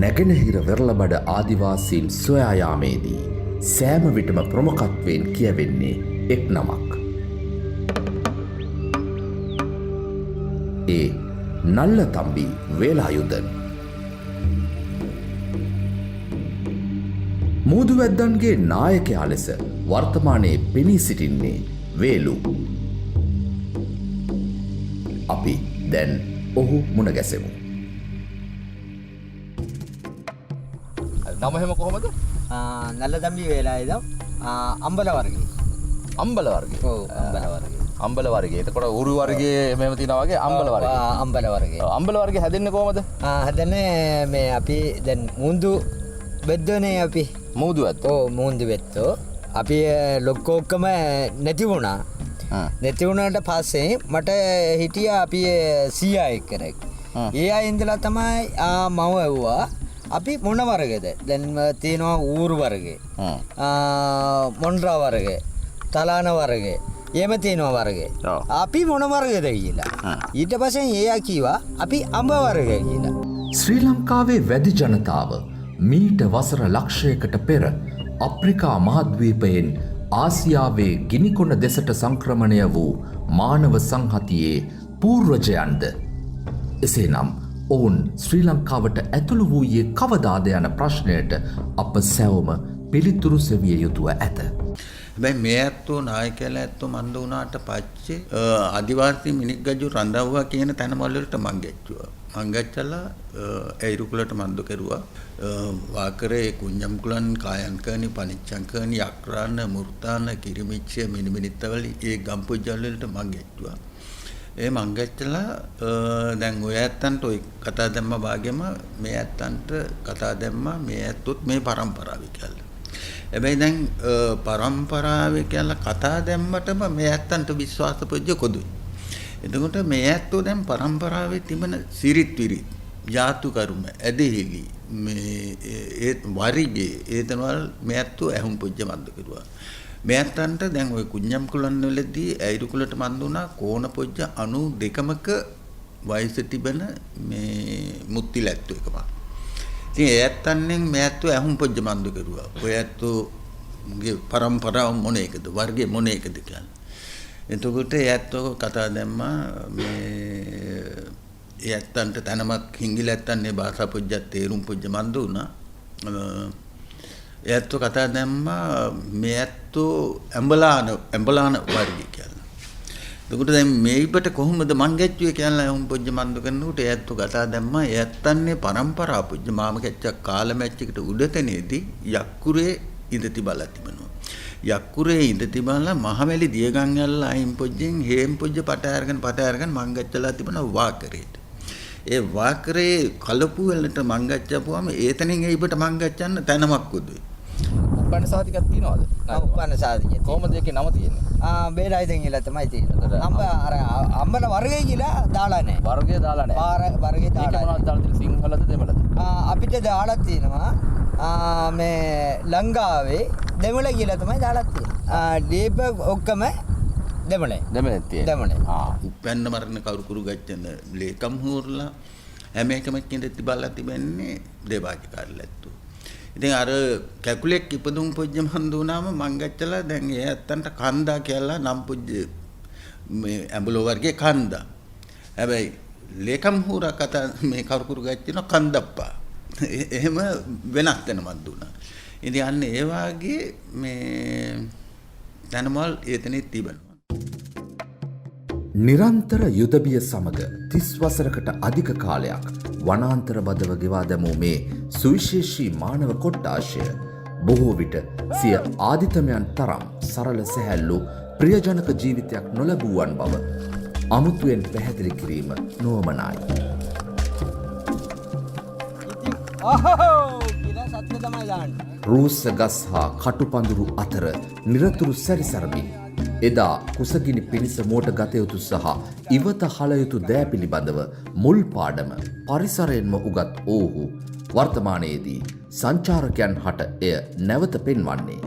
නැගෙනහිර වෙරළබඩ ආදිවාසීන් සොයා යාමේදී සෑම විටම ප්‍රමුඛත්වයෙන් කියවෙන්නේ එක් නමක්. ඒ නල්ලතම්බි වේලායුධන්. මූදුවැද්දන්ගේ නායකයා ලෙස වර්තමානයේ පෙනී සිටින්නේ වේලු. අපි දැන් ඔහු මුණ ගැසෙමු. නම එහෙම කොහොමද? නල්ලතම්බි වේලායුධන් අම්බල වර්ගයේ. අම්බල වර්ගයේ. ඔව් අම්බල වර්ගයේ. අම්බල වර්ගයේ. එතකොට උරු වර්ගයේ මෙහෙම තියෙනවා වගේ අම්බල වර්ගයේ. අම්බල වර්ගයේ. අම්බල වර්ගයේ හැදෙන්නේ කොහමද? හැදෙන්නේ මේ අපි දැන් මුන්දු බෙද්දෝනේ අපි. මූදු වැද්ද. ඔව් මුන්දු බෙද්දෝ. අපි ලොක්කෝ ඔක්කොම නැති වුණා. නැති වුණාට පස්සේ මට හිටියා අපි සීයා එක්කෙනෙක්. ඒ අය ඉඳලා තමයි මම ඇව්වා. අපි මොන වර්ගද? දැන් තියෙනවා ඌරු වර්ගේ. මොන්ඩ්‍රා වර්ගේ. තලාන වර්ගේ. එහෙම තියෙනවා වර්ගේ. අපි මොන වර්ගද කියලා. ඊට පස්සේ එයා කිව්වා අපි අඹ වර්ගය කියලා. ශ්‍රී ලංකාවේ වැඩි ජනතාව මීට වසර ලක්ෂයකට පෙර අප්‍රිකා මහද්වීපයෙන් ආසියාවේ ගිනිකොන දෙසට සංක්‍රමණය වූ මානව සංහතියේ පූර්වජයන්ද. එසේනම් ඔවුන් ශ්‍රී ලංකාවට ඇතුළු වූයේ කවදාද යන ප්‍රශ්නයට අප සැවම පිළිතුරු සෙවිය යුතුව ඇත. හැබැයි මේ ඇත්තෝ නායකයලා ඇත්තෝ මන්ද වුණාට පස්සේ ආදිවාසී මිනිග්ගජු රඳවුවා කියන තැන වලට මං ගැච්චුවා. මං ගැච්චලා ඇයිරුකුලට මන්ද කෙරුවා. වාකරේ කුඤ්ඤම්කුලන් කායන්කනි පනිච්චංකනි අක්‍රාන මුර්තාන කිරිමිච්ච මිනිමිනිත්තවල ඒ ගම්පොජ්ජල් වලට මං ගැච්චුවා. ඒ මං ගැච්චලා දැන් ඔය ඇත්තන්ට ඔය කතා දැම්ම භාගෙම මේ ඇත්තන්ට කතා දැම්මා මේ ඇත්තොත් මේ පරම්පරාවේ කියලා. හැබැයි දැන් පරම්පරාවේ කියලා කතා දැම්මටම මේ ඇත්තන්ට විශ්වාස පොජ්ජ කොදුයි. එතකොට මේ ඇත්තෝ දැන් පරම්පරාවේ තිබෙන සිරිත් විරිත් ජාතු කර්ම ඇදහිලි මේ ඒ වරිගේ ඒතනවල මේ ඇත්තෝ ඇහුම් පොජ්ජ මන්ද කරුවා. මේ ඇත්තන්ට දැන් ওই කුඤ්ඤම්කුලන් වලදී ඇයිරුකුලට මන්ද වුණා කෝණ පොජ්ජ 92මක වයස තිබෙන මේ මුත්තිල ඇත්තෝ එකම. ඉතින් ඒ ඇත්තන්ෙන් මේ ඇත්තෝ ඇහුම් පොජ්ජ මන්ද කරුවා. ඔය ඇත්තෝගේ පරම්පරාව මොන එකද වර්ගයේ මොන එකද කියලා. එතකොට ඒ ඇත්තෝ කතා දැම්මා මේ ඒ ඇත්තන්ට තනමක් හිංගිල ඇත්තන්නේ භාෂා පොජ්ජත් තේරුම් පොජ්ජ මන්ද වුණා. ඒ ඇත්තෝ කතා දැම්මා මේ ඇත්තෝ ඇඹලාන වර්ගය කියලා. එතකොට දැන් මේ ඉබට කොහොමද මං ගැච්චුවේ කියලා උන් පොජ්ජ මන්ද කරනකොට ඒ ඇත්තෝ කතා දැම්මා ඒ ඇත්තන්නේ පරම්පරා පොජ්ජ මාම කැච්චක් කාල මැච් එකට උඩතනේදී යක්කුරේ ඉඳ තිබලා තිබෙනවා. යක්කුරේ ඉඳ තිබලා මහවැලි දියගම් යල්ලා අයින් පොජ්ජෙන් හේම් පොජ්ජ පට අරගෙන මං ගැච්චලා තිබුණා වාකරේට. ඒ වාකරේ කලපු වලට මං ගැච්චපුවාම ඒතනින් එයිබට මං ගැච්චන්න තැනමක් උදුයි. උපන්න සාධිකක් තියනවද? උපන්න සාධිකයක්. කොහොමද ඒකේ නම තියෙන්නේ? බේලායුධන් කියලා තමයි තියෙන්නේ. අම්බල වර්ගය කියලා දාලා නැහැ. වර්ගය දාලා නැහැ. වර්ගය දාලා. ඒක මොනවද දාලා තියෙන්නේ? සිංහලද දෙමළද? අපිට දාලා තියෙනවා මේ ලංකාවේ දෙමළ කියලා තමයි දාලා තියෙන්නේ. දීප ඔක්කොම දෙමළේ. දෙමළේ තියෙන්නේ. දෙමළේ. උපන්න මරණ කවුරු ගැච්චන ලේකම් හූර්ලා හැම එකම කින්ද තිබලා තිබෙන්නේ දේවාජිකාරලැත්තු. ඉතින් අර කැකුලෙක් ඉපදුම් පොජ්ජ මන් දුනාම මං ගැච්චලා දැන් ඒ ඇත්තන්ට කන්දා කියලා නම් පොජ්ජ මේ ඇඹුල වර්ගයේ කන්දා. හැබැයි ලේකම් හූරා කතා මේ කවුරු ගැච්චින කන්දප්පා. එහෙම වෙනස් වෙන මන් දුනා. ඉතින් අන්න ඒ වාගේ මේ ධනමල් ඒතනෙ තිබෙනවා. නිරන්තර යුදබිය සමග 30 වසරකට අධික කාලයක් වනාන්තර බදව ගෙවා දැමූ මේ සුවිශේෂී මානව කොට්ටාශය බොහෝ විට සිය ආදිතමයන් තරම් සරල සැහැල්ලු ප්‍රියජනක ජීවිතයක් නොලැබුවන් බව අමුතුවෙන් පැහැදිලි කිරීම නොවමනායි. රූස්ස ගස් හා කටුපඳුරු අතර නිරතුරු සැරිසරමින් එදා කුසගිනි පිණිස මෝට ගතයුතු සහ ඉවත හලයුතු දෑ පිළිබඳව මුල් පාඩම පරිසරයෙන්ම උගත් ඔවුහු වර්තමානයේදී සංචාරකයන් හට එය නැවත පෙන්වන්නේ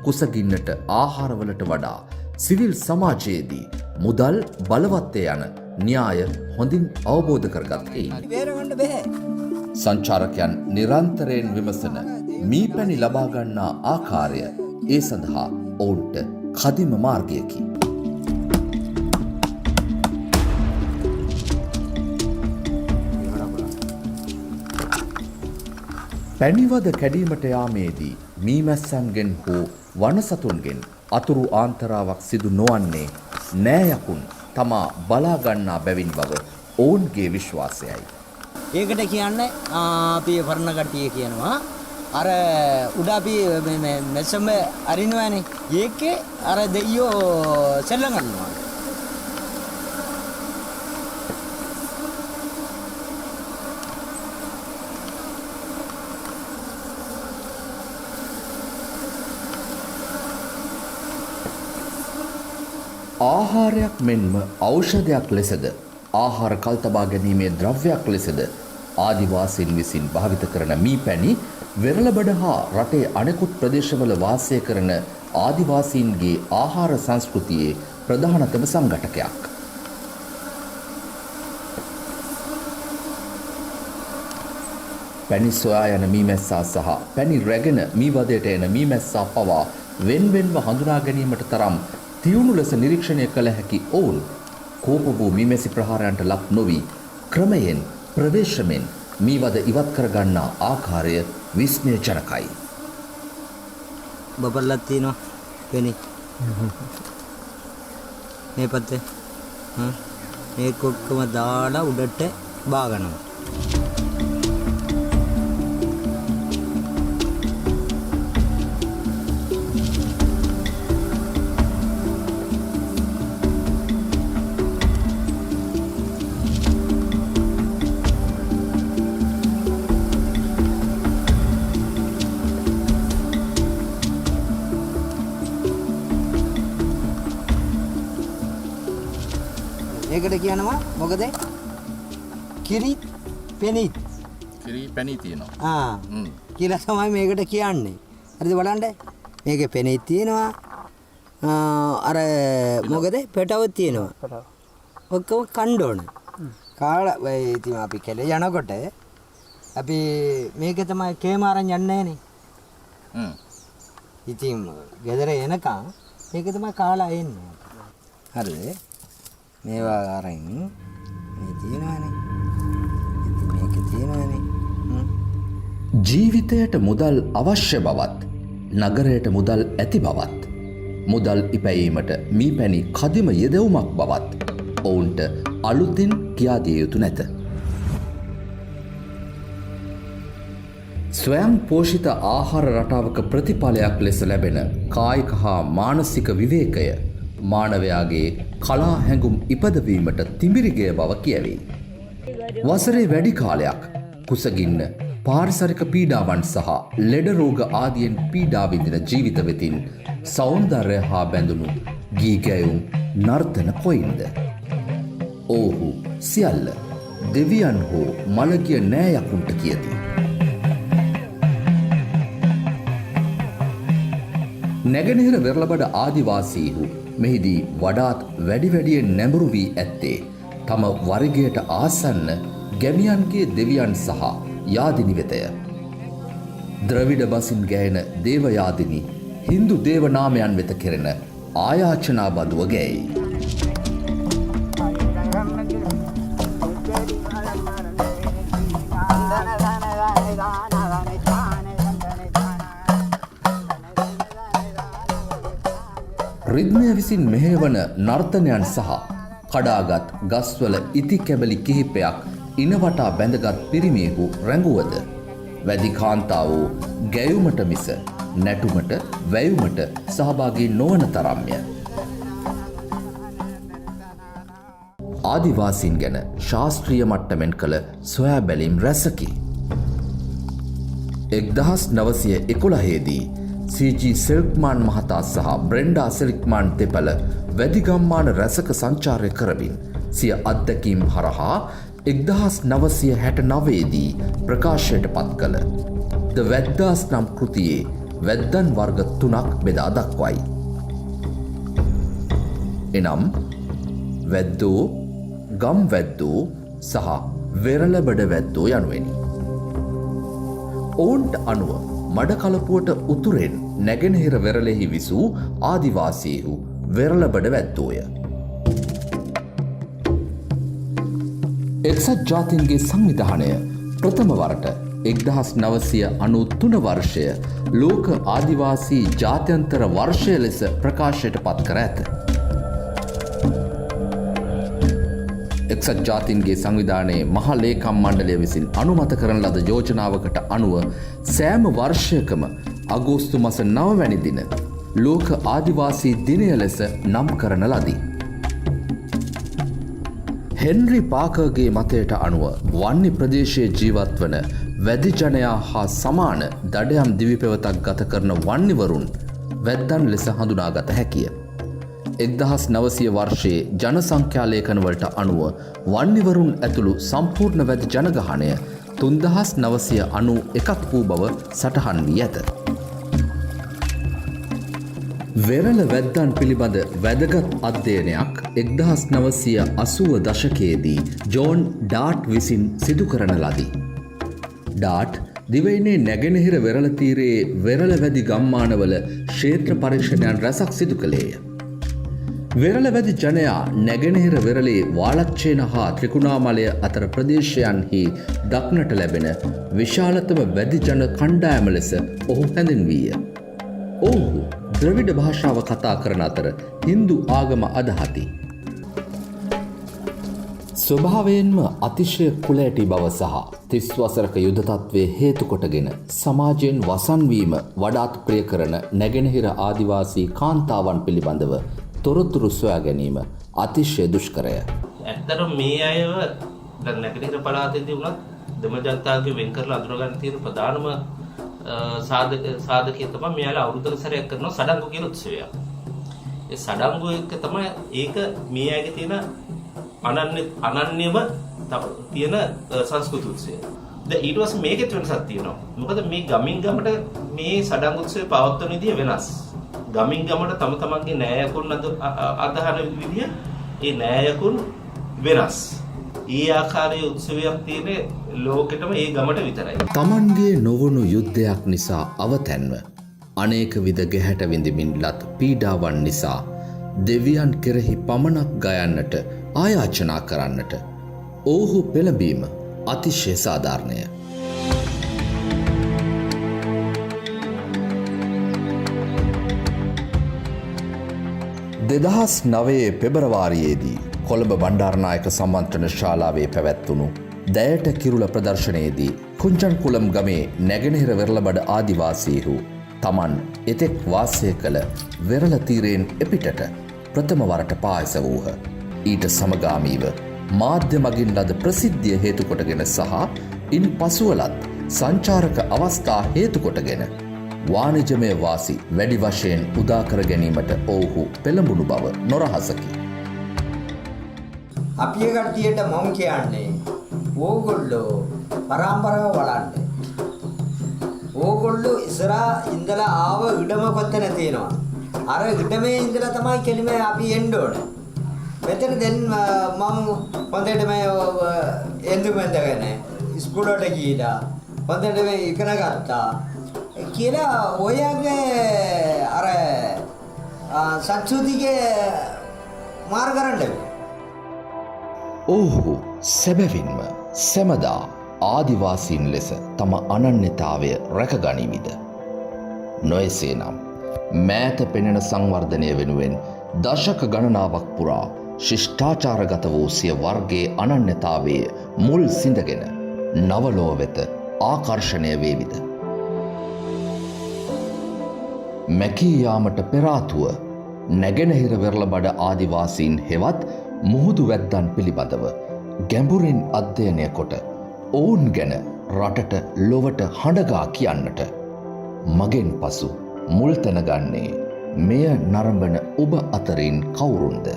කුසගින්නට ආහාරවලට වඩා සිවිල් සමාජයේදී මුදල් බලවත්තේ යන න්‍යාය හොඳින් අවබෝධ කරගත් එයි. සංචාරකයන් නිරන්තරයෙන් විමසන මීපැණි ලබා ගන්නා ආකාරය ඒ සඳහා ඔවුන්ට කදිම මාර්ගයකි. පැණිවද කැඩීමට යාමේදී මීමැස්සන්ගෙන් හෝ වනසතුන්ගෙන් අතුරු ආන්තරාවක් සිදු නොවන්නේ නෑයකුන් තමා බලා ගන්නා බැවින් බව ඔවුන්ගේ විශ්වාසයයි. ඒකට කියන්නේ අපි පරණ කට්ටිය කියනවා අර උඩ අපි මෙසම අරිනවනේ ඒකේ අර දෙයියෝ සෙල්ලම් කරනවා. ආහාරයක් මෙන්ම ඖෂධයක් ලෙසද ආහාර කල්තබා ගැනීමේ ද්‍රව්‍යයක් ලෙසද ආදිවාසීන් විසින් භාවිත කරන මීපැණි වෙරළබඩ හා රටේ අනෙකුත් ප්‍රදේශවල වාසය කරන ආදිවාසීන්ගේ ආහාර සංස්කෘතියේ ප්‍රධානතම සංඝටකයක්. පැණි සොයා යන මීමැස්සා සහ පැණි රැගෙන මීවදයට එන මීමැස්සා පවා වෙන්වෙන්ව හඳුනා ගැනීමට තරම් තියුණු ලෙස නිරීක්ෂණය කළ හැකි ඔවුන් කෝප වූ මීමැසි ප්‍රහාරයන්ට ලක් නොවි ක්‍රමයෙන් ප්‍රවේශමෙන් මීවද ඉවත් කරගන්නා ආකාරය විස්මයජනකයි. බබල්ලක් තියෙනවා වෙනි. මේ පැත්තේ මේක ඔක්කොම දාලා උඩට බාගනවා. ඒකට කියනවා මොකද? කිරි පෙනිත්. කිරි පැණි තියෙනවා. කියලා තමයි මේකට කියන්නේ. හරිද බලන්න. මේකේ පෙනිත් තියෙනවා. අර මොකද? පෙටව තියෙනවා. ඔක්කොම කන්න ඕන. කාලා ඉතින් අපි කෙලේ යනකොට අපි මේක තමයි කේම අරන් යන්නේ නේ. ඉතින් ගෙදර එනකන් මේක තමයි කාලා එන්නේ. හරිද? මේවා අරන් මේ තියනවානේ. මේක තියනවානේ. ජීවිතයට මුදල් අවශ්‍ය බවත් නගරයට මුදල් ඇති බවත් මුදල් ඉපැයීමට මීපැණි කදිම යෙදවුමක් බවත් ඔවුන්ට අලුතින් කියා දිය යුතු නැත. ස්වයං පෝෂිත ආහාර රටාවක ප්‍රතිඵලයක් ලෙස ලැබෙන කායික හා මානසික විවේකය මානවයාගේ කලා හැඟුම් ඉපදවීමට තිඹිරිගය බව කියවේ. වසරේ වැඩි කාලයක් කුසගින්න පාරිසරික පීඩාවන් සහ ලෙඩ රෝග ආදියෙන් පීඩා විඳින ජීවිත වෙතින් සෞන්දර්ය හා බැඳුණු ගී ගැයුම් නර්තන කොයින්ද? ඔවුහු සියල්ල දෙවියන් හෝ මළගිය නෑයකුන්ට කියති. නැගෙනහිර වෙරළබඩ ආදිවාසීහු මෙහිදී වඩාත් වැඩියෙන් නැඹුරු වී ඇත්තේ තම වරිගයට ආසන්න ගැමියන්ගේ දෙවියන් සහ යාදිනි වෙතය. ද්‍රවිඩ බසින් ගැයෙන දේවයාදිනි හින්දු දේවනාමයන් වෙත කෙරෙන ආයාචනා බඳුව ගැයි. රිද්මය විසින් මෙහෙවන නර්තනයන් සහ කඩාගත් ගස්වල ඉති කැබලි කිහිපයක් ඉනවටා බැඳගත් පිරිමියෙකු රැඟුවද වැදි කාන්තාවෝ ගැයුමට මිස නැටුමට වැයුමට සහභාගී නොවන තරම්ය. ආදිවාසීන් ගැන ශාස්ත්‍රීය මට්ටමෙන් කළ සොයා බැලීම් රැසකි. 1911දී C.G. සෙල්ක්මාන් මහතා සහ බ්‍රෙන්ඩා සෙල්ක්මාන් දෙපළ වැදිගම්මාන රැසක සංචාරය කරමින් සිය අත්දැකීම් හරහා 1969දී ප්‍රකාශයට පත් කළ ද වැද්දාස් නම් කෘතියේ වැද්දන් වර්ග 3ක් බෙදා දක්වයි. එනම් වැද්දෝ, ගම් වැද්දෝ සහ වෙරළබඩ වැද්දෝ යනුවෙනි. ඔවුන්ට අනුව මඩකලපුවට උතුරෙන් නැගෙනහිර වෙරළෙහි විසූ ආදිවාසීහු වෙරළබඩ වැද්දෝය. එක්සත් ජාතීන්ගේ සංවිධානය ප්‍රථම වරට 1993 වර්ෂය ලෝක ආදිවාසී ජාත්‍යන්තර වර්ෂය ලෙස ප්‍රකාශයට පත් කර ඇත. එක්සත් ජාතීන්ගේ සංවිධානයේ මහා ලේකම් මණ්ඩලය විසින් අනුමත කරන ලද යෝජනාවකට අනුව සෑම වර්ෂයකම අගෝස්තු මස 9 වැනි දින ලෝක ආදිවාසී දිනය ලෙස නම් කරන ලදී. හෙන්රි පාකර්ගේ මතයට අනුව වන්නි ප්‍රදේශයේ ජීවත් වන වැදි ජනයා හා සමාන දඩයම් දිවිපෙවතක් ගත කරන වන්නිවරුන් වැද්දන් ලෙස හඳුනාගත හැකිය. 1900 වර්ෂයේ ජනසංඛ්‍යාලේඛනවලට අනුව වන්නිවරුන් ඇතුළු සම්පූර්ණ වැදි ජනගහනය 3991ක් වූ බව සටහන් වී ඇත. වෙරළ වැද්දන් පිළිබඳ වැදගත් අධ්‍යයනයක් 1980 දශකයේදී ජෝන් ඩාට් විසින් සිදු කරන ලදී. ඩාට් දිවයිනේ නැගෙනහිර වෙරළ තීරයේ වෙරළ වැදි ගම්මානවල ක්ෂේත්‍ර පරීක්ෂණයන් රැසක් සිදු කළේය. වෙරළ වැදි ජනයා නැගෙනහිර වෙරළේ වාලච්චේන හා ත්‍රිකුණාමලය අතර ප්‍රදේශයන්හි දක්නට ලැබෙන විශාලතම වැදි ජන කණ්ඩායම ලෙස ඔහු හැඳින්වීය. ඔවුහු ද්‍රවිඩ භාෂාව කතා කරන අතර හින්දු ආගම අදහති. ස්වභාවයෙන්ම අතිශය කුලෑටි බව සහ 30 වසරක යුද තත්ත්වය හේතු කොටගෙන සමාජයෙන් වසන්වීම වඩාත් ප්‍රිය කරන නැගෙනහිර ආදිවාසී කාන්තාවන් පිළිබඳව තොරතුරු සොයා ගැනීම අතිශය දුෂ්කරය. ඇත්තටම මේ අයව දැන් නැගෙනහිර පළාතේදී වුණත් දෙමළ ජනතාවගේ වෙන් කරලා අඳුරගන්න තියෙන ප්‍රධානම සාධකය තමයි මෙයාලා අවුරුද්දක සැරයක් කරන සඩංගු කියන උත්සවයක්. ඒ සඩංගු එක තමයි ඒක මේ අයගේ තියෙන අනන්‍යම තියෙන සංස්කෘතික උත්සවය. දැන් ඊට පස්සේ මේකෙත් වෙනසක් තියෙනවා. මොකද මේ ගමින් ගමට මේ සඩංගු උත්සවය පවත්වන විදිය වෙනස්. ගමින් ගමට තම තමන්ගේ නෑයකුන් අදහන විදිය ඒ නෑයකුන් වෙනස්. ඒ ආකාරයේ උත්සවයක් තියෙන ලෝකෙටම ඒ ගමට විතරයි. තමන්ගේ නොවුණු යුද්ධයක් නිසා අවතැන්ව අනේක විද ගැහැට විඳමින් ලත් පීඩාවන් නිසා දෙවියන් කෙරෙහි පමණක් ගයන්නට ආයාචනා කරන්නට ඔවුහු පෙළඹීම අතිශය සාධාරණය. දෙදහස් නවයේ පෙබරවාරියේදී කොළඹ බණ්ඩාරනායක සම්මන්ත්‍රණ ශාලාවේ පැවැත්වුණු දැයට කිරුළ ප්‍රදර්ශනයේදී කුංචන්කුලම් ගමේ නැගෙනහිර වෙරළබඩ ආදිවාසීහු තමන් එතෙක් වාසය කළ වෙරළ තීරයෙන් එපිටට ප්‍රථම වරට පායස වූහ. ඊට සමගාමීව මාධ්‍ය මගින් ලද ප්‍රසිද්ධිය හේතු කොටගෙන සහ ඉන් පසුවලත් සංචාරක අවස්ථා හේතු කොටගෙන වාණිජමය වාසි වැඩි වශයෙන් උදාකර ගැනීමට ඔවුහු පෙළඹුණු බව නොරහසකි. අපි කට්ටියට මම කියන්නේ ඕගොල්ලෝ පරම්පරාව වඩන්න. ඕගොල්ලෝ ඉස්සරහා ඉඳලා ආව ඉඩම කොතන තියෙනවා. අර ඉඩමේ ඉඳලා තමයි කෙලිම අපි එන්න ඕන. මෙතන දැන් මම හොඳට මේ එන්දුමෙන්දගෙන ඉස්කෝලේට ගිහිලා හොඳට මේ ඉගෙන ගත්තා. කියලා ඔයගේ අර සංස්කෘතියේ මාර්ග කරන්න. ඔවුහු සැබවින්ම සැමදා ආදිවාසීන් ලෙස තම අනන්‍යතාවය රැකගනිවිද. නොයසේ නම් මෑත පෙනෙන සංවර්ධනය වෙනුවෙන් දශක ගණනාවක් පුරා ශිෂ්ඨාචාරගත වූ සිය වර්ගයේ අනන්‍යතාවයේ මුල් සිඳගෙන නවලෝ වෙත ආකර්ෂණය වේවිද. මැකී යාමට පෙරාතුව නැගෙනහිර වෙරළබඩ ආදිවාසීන් හෙවත් මුහුදු වැද්දන් පිළිබඳව ගැඹුරින් අධ්‍යයනය කොට ඔවුන් ගැන රටට ලොවට හඬගා කියන්නට මගෙන් පසු මුල් තැන ගන්නේ මෙය නරඹන ඔබ අතරින් කවුරුන්ද?